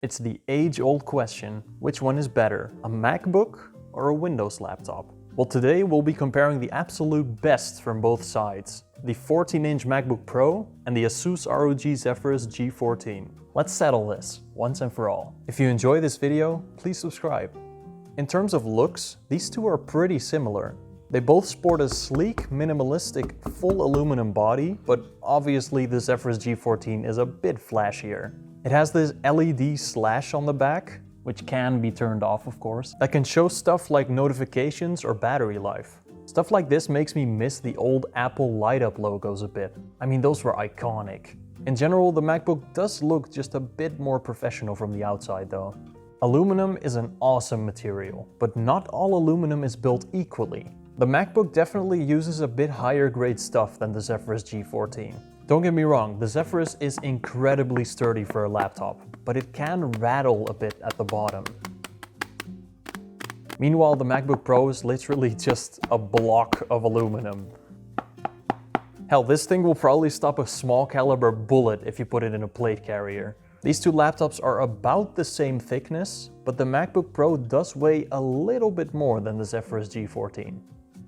It's the age-old question, which one is better, a MacBook or a Windows laptop? Well, today we'll be comparing the absolute best from both sides, the 14-inch MacBook Pro and the Asus ROG Zephyrus G14. Let's settle this once and for all. If you enjoy this video, please subscribe. In terms of looks, these two are pretty similar. They both sport a sleek, minimalistic, full aluminum body, but obviously the Zephyrus G14 is a bit flashier. It has this LED slash on the back, which can be turned off of course, that can show stuff like notifications or battery life. Stuff like this makes me miss the old Apple light up logos a bit. I mean, those were iconic. In general, the MacBook does look just a bit more professional from the outside though. Aluminum is an awesome material, but not all aluminum is built equally. The MacBook definitely uses a bit higher grade stuff than the Zephyrus G14. Don't get me wrong, the Zephyrus is incredibly sturdy for a laptop, but it can rattle a bit at the bottom. Meanwhile, the MacBook Pro is literally just a block of aluminum. Hell, this thing will probably stop a small caliber bullet if you put it in a plate carrier. These two laptops are about the same thickness, but the MacBook Pro does weigh a little bit more than the Zephyrus G14.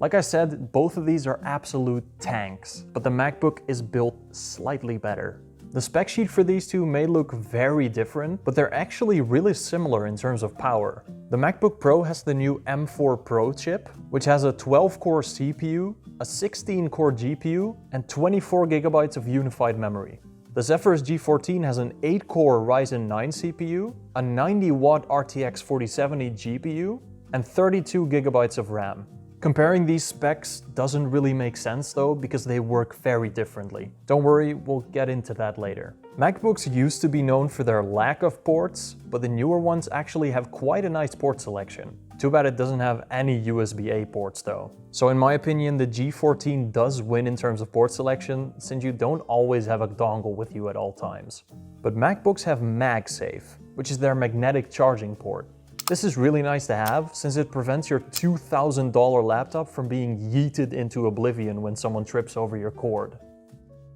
Like I said, both of these are absolute tanks, but the MacBook is built slightly better. The spec sheet for these two may look very different, but they're actually really similar in terms of power. The MacBook Pro has the new M4 Pro chip, which has a 12-core CPU, a 16-core GPU, and 24 GB of unified memory. The Zephyrus G14 has an 8-core Ryzen 9 CPU, a 90-watt RTX 4070 GPU, and 32 GB of RAM. Comparing these specs doesn't really make sense though, because they work very differently. Don't worry, we'll get into that later. MacBooks used to be known for their lack of ports, but the newer ones actually have quite a nice port selection. Too bad it doesn't have any USB-A ports though. So in my opinion, the G14 does win in terms of port selection, since you don't always have a dongle with you at all times. But MacBooks have MagSafe, which is their magnetic charging port. This is really nice to have, since it prevents your $2,000 laptop from being yeeted into oblivion when someone trips over your cord.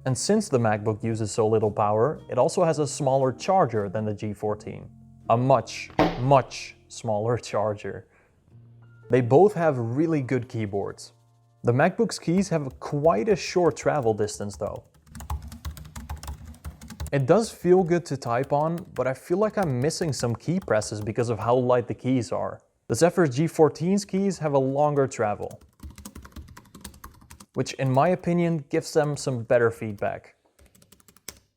And since the MacBook uses so little power, it also has a smaller charger than the G14. A much, much smaller charger. They both have really good keyboards. The MacBook's keys have quite a short travel distance though. It does feel good to type on, but I feel like I'm missing some key presses because of how light the keys are. The Zephyrus G14's keys have a longer travel, which in my opinion gives them some better feedback.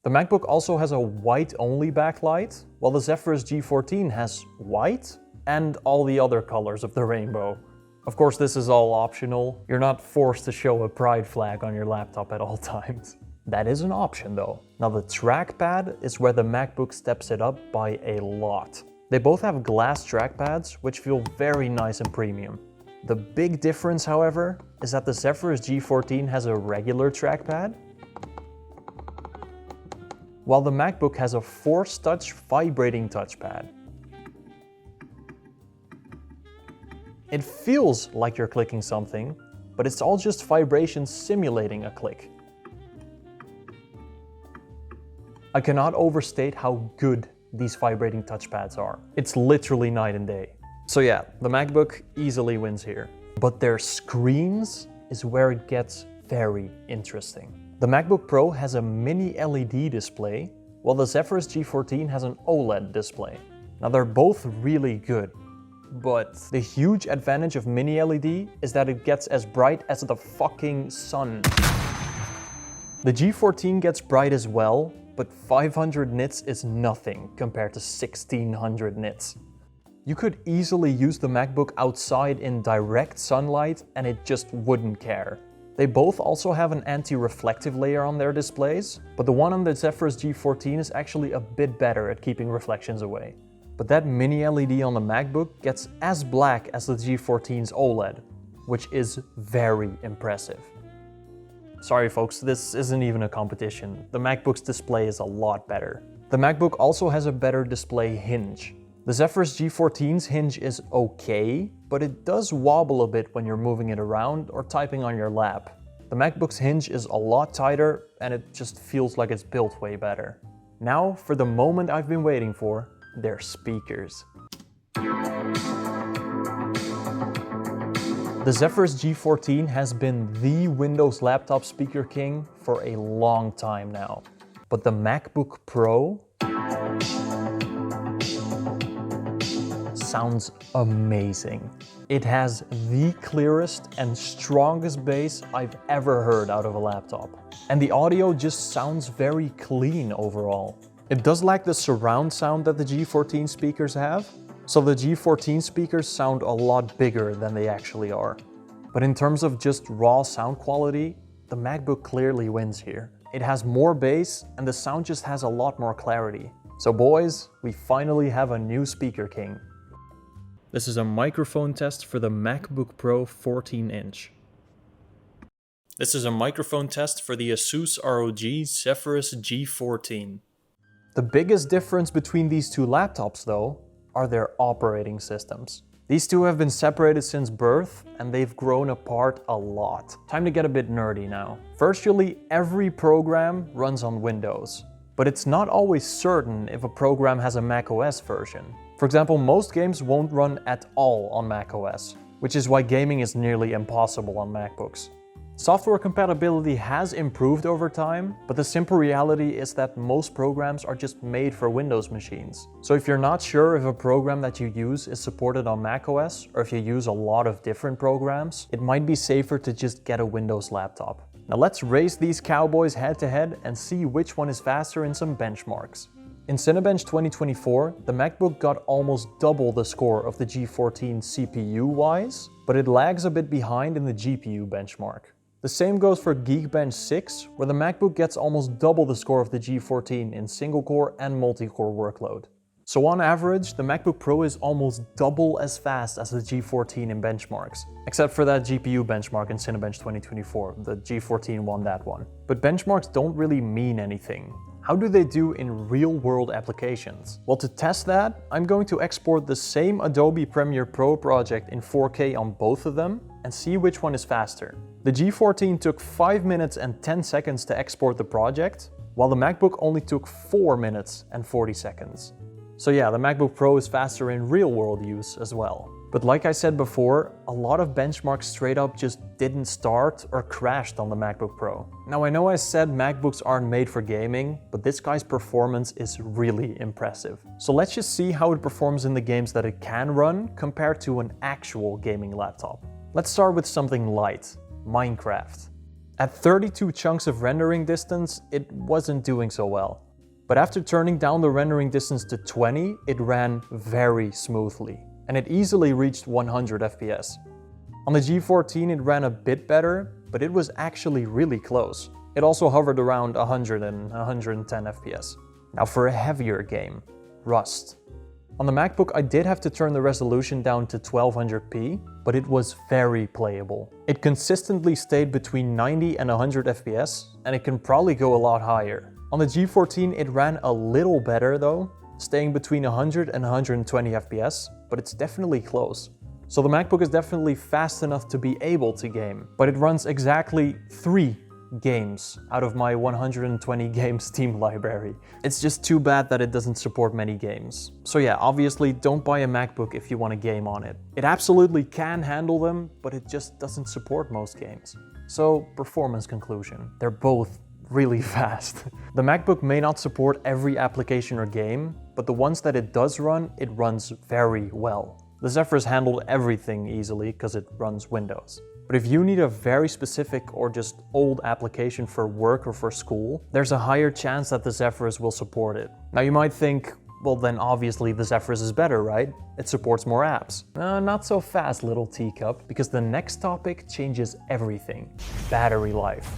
The MacBook also has a white-only backlight, while the Zephyrus G14 has white and all the other colors of the rainbow. Of course, this is all optional. You're not forced to show a pride flag on your laptop at all times. That is an option though. Now the trackpad is where the MacBook steps it up by a lot. They both have glass trackpads, which feel very nice and premium. The big difference, however, is that the Zephyrus G14 has a regular trackpad, while the MacBook has a Force Touch vibrating touchpad. It feels like you're clicking something, but it's all just vibrations simulating a click. I cannot overstate how good these vibrating touchpads are. It's literally night and day. So yeah, the MacBook easily wins here. But their screens is where it gets very interesting. The MacBook Pro has a mini LED display, while the Zephyrus G14 has an OLED display. Now they're both really good, but the huge advantage of mini LED is that it gets as bright as the fucking sun. The G14 gets bright as well, but 500 nits is nothing compared to 1600 nits. You could easily use the MacBook outside in direct sunlight and it just wouldn't care. They both also have an anti-reflective layer on their displays, but the one on the Zephyrus G14 is actually a bit better at keeping reflections away. But that mini LED on the MacBook gets as black as the G14's OLED, which is very impressive. Sorry folks, this isn't even a competition. The MacBook's display is a lot better. The MacBook also has a better display hinge. The Zephyrus G14's hinge is okay, but it does wobble a bit when you're moving it around or typing on your lap. The MacBook's hinge is a lot tighter and it just feels like it's built way better. Now for the moment I've been waiting for, their speakers. The Zephyrus G14 has been the Windows laptop speaker king for a long time now. But the MacBook Pro sounds amazing. It has the clearest and strongest bass I've ever heard out of a laptop. And the audio just sounds very clean overall. It does lack the surround sound that the G14 speakers have, so the G14 speakers sound a lot bigger than they actually are. But in terms of just raw sound quality, the MacBook clearly wins here. It has more bass and the sound just has a lot more clarity. So boys, we finally have a new speaker king. This is a microphone test for the MacBook Pro 14-inch. This is a microphone test for the Asus ROG Zephyrus G14. The biggest difference between these two laptops, though, are their operating systems. These two have been separated since birth, and they've grown apart a lot. Time to get a bit nerdy now. Virtually every program runs on Windows, but it's not always certain if a program has a macOS version. For example, most games won't run at all on macOS, which is why gaming is nearly impossible on MacBooks. Software compatibility has improved over time, but the simple reality is that most programs are just made for Windows machines. So if you're not sure if a program that you use is supported on macOS, or if you use a lot of different programs, it might be safer to just get a Windows laptop. Now let's race these cowboys head to head and see which one is faster in some benchmarks. In Cinebench 2024, the MacBook got almost double the score of the G14 CPU-wise, but it lags a bit behind in the GPU benchmark. The same goes for Geekbench 6, where the MacBook gets almost double the score of the G14 in single-core and multi-core workload. So on average, the MacBook Pro is almost double as fast as the G14 in benchmarks, except for that GPU benchmark in Cinebench 2024, the G14 won that one. But benchmarks don't really mean anything. How do they do in real-world applications? Well, to test that, I'm going to export the same Adobe Premiere Pro project in 4K on both of them and see which one is faster. The G14 took 5 minutes and 10 seconds to export the project, while the MacBook only took 4 minutes and 40 seconds. So yeah, the MacBook Pro is faster in real-world use as well. But like I said before, a lot of benchmarks straight up just didn't start or crashed on the MacBook Pro. Now I know I said MacBooks aren't made for gaming, but this guy's performance is really impressive. So let's just see how it performs in the games that it can run compared to an actual gaming laptop. Let's start with something light, Minecraft. At 32 chunks of rendering distance, it wasn't doing so well. But after turning down the rendering distance to 20, it ran very smoothly. And it easily reached 100 FPS. On the G14 it ran a bit better, but it was actually really close. It also hovered around 100 and 110 FPS. Now for a heavier game, Rust. On the MacBook I did have to turn the resolution down to 1200p, but it was very playable. It consistently stayed between 90 and 100 FPS, and it can probably go a lot higher. On the G14 it ran a little better though, staying between 100 and 120 FPS, but it's definitely close. So the MacBook is definitely fast enough to be able to game, but it runs exactly 3 games out of my 120 game Steam library. It's just too bad that it doesn't support many games. So yeah, obviously don't buy a MacBook if you want to game on it. It absolutely can handle them, but it just doesn't support most games. So performance conclusion, they're both really fast. The MacBook may not support every application or game, but the ones that it does run, it runs very well. The Zephyrus handled everything easily because it runs Windows. But if you need a very specific or just old application for work or for school, there's a higher chance that the Zephyrus will support it. Now you might think, well then obviously the Zephyrus is better, right? It supports more apps. Not so fast, little teacup, because the next topic changes everything. Battery life.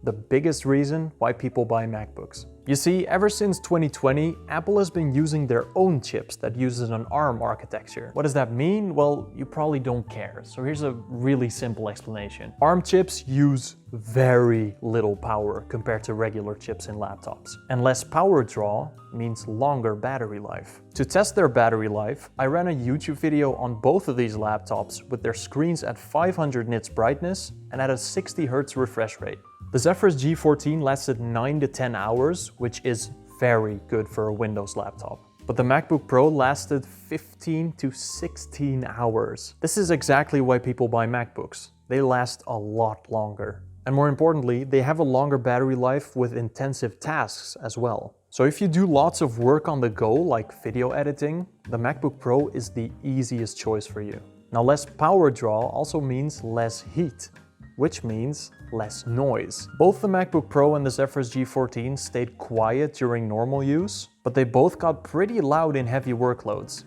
The biggest reason why people buy MacBooks. You see, ever since 2020, Apple has been using their own chips that uses an ARM architecture. What does that mean? Well, you probably don't care. So here's a really simple explanation. ARM chips use very little power compared to regular chips in laptops. And less power draw means longer battery life. To test their battery life, I ran a YouTube video on both of these laptops with their screens at 500 nits brightness and at a 60 Hz refresh rate. The Zephyrus G14 lasted 9 to 10 hours, which is very good for a Windows laptop. but the MacBook Pro lasted 15 to 16 hours. This is exactly why people buy MacBooks. They last a lot longer. And more importantly, they have a longer battery life with intensive tasks as well. So if you do lots of work on the go, like video editing, the MacBook Pro is the easiest choice for you. Now, less power draw also means less heat, which means less noise. Both the MacBook Pro and the Zephyrus G14 stayed quiet during normal use, but they both got pretty loud in heavy workloads.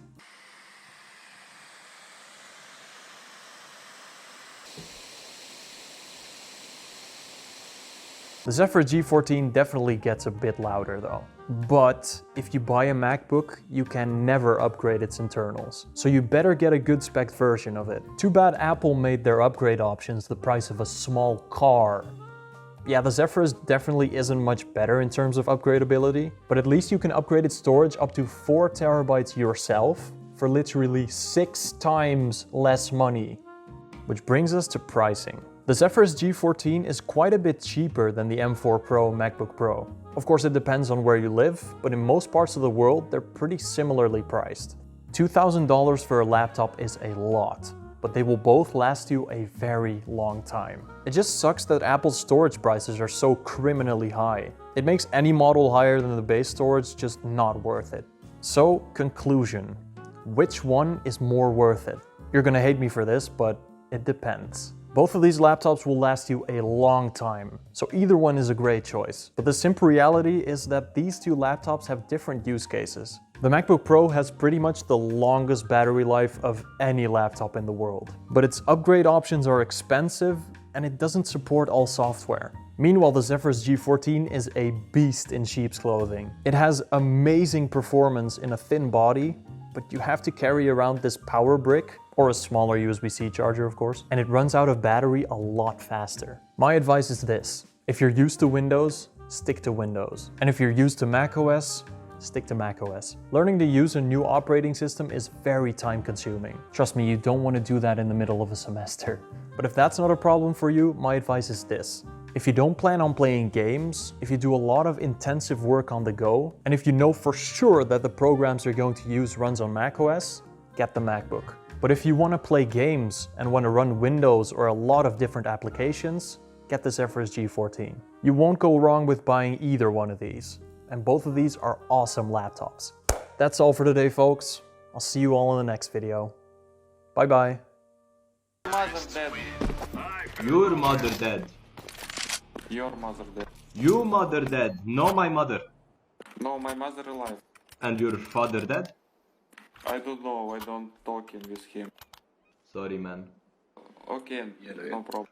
The Zephyrus G14 definitely gets a bit louder though. But if you buy a MacBook, you can never upgrade its internals. So you better get a good spec version of it. Too bad Apple made their upgrade options the price of a small car. Yeah, the Zephyrus definitely isn't much better in terms of upgradability, but at least you can upgrade its storage up to 4 terabytes yourself for literally 6 times less money. Which brings us to pricing. The Zephyrus G14 is quite a bit cheaper than the M4 Pro MacBook Pro. Of course, it depends on where you live, but in most parts of the world, they're pretty similarly priced. $2,000 for a laptop is a lot, but they will both last you a very long time. It just sucks that Apple's storage prices are so criminally high. It makes any model higher than the base storage just not worth it. So, conclusion. Which one is more worth it? You're gonna hate me for this, but it depends. Both of these laptops will last you a long time, so either one is a great choice. But the simple reality is that these two laptops have different use cases. The MacBook Pro has pretty much the longest battery life of any laptop in the world, but its upgrade options are expensive and it doesn't support all software. Meanwhile, the Zephyrus G14 is a beast in sheep's clothing. It has amazing performance in a thin body, but you have to carry around this power brick, or a smaller USB-C charger of course, and it runs out of battery a lot faster. My advice is this: if you're used to Windows, stick to Windows. And if you're used to macOS, stick to macOS. Learning to use a new operating system is very time consuming. Trust me, you don't want to do that in the middle of a semester. But if that's not a problem for you, my advice is this: if you don't plan on playing games, if you do a lot of intensive work on the go, and if you know for sure that the programs you're going to use runs on macOS, get the MacBook. But if you want to play games and want to run Windows or a lot of different applications, get the Zephyrus G14. You won't go wrong with buying either one of these, and both of these are awesome laptops. That's all for today, folks. I'll see you all in the next video. Bye bye. Mother dead. Your mother dead. Your mother dead. You mother dead. No, my mother. No, my mother alive. And your father dead? I don't know, I don't talking with him. Sorry, man. Okay, no problem.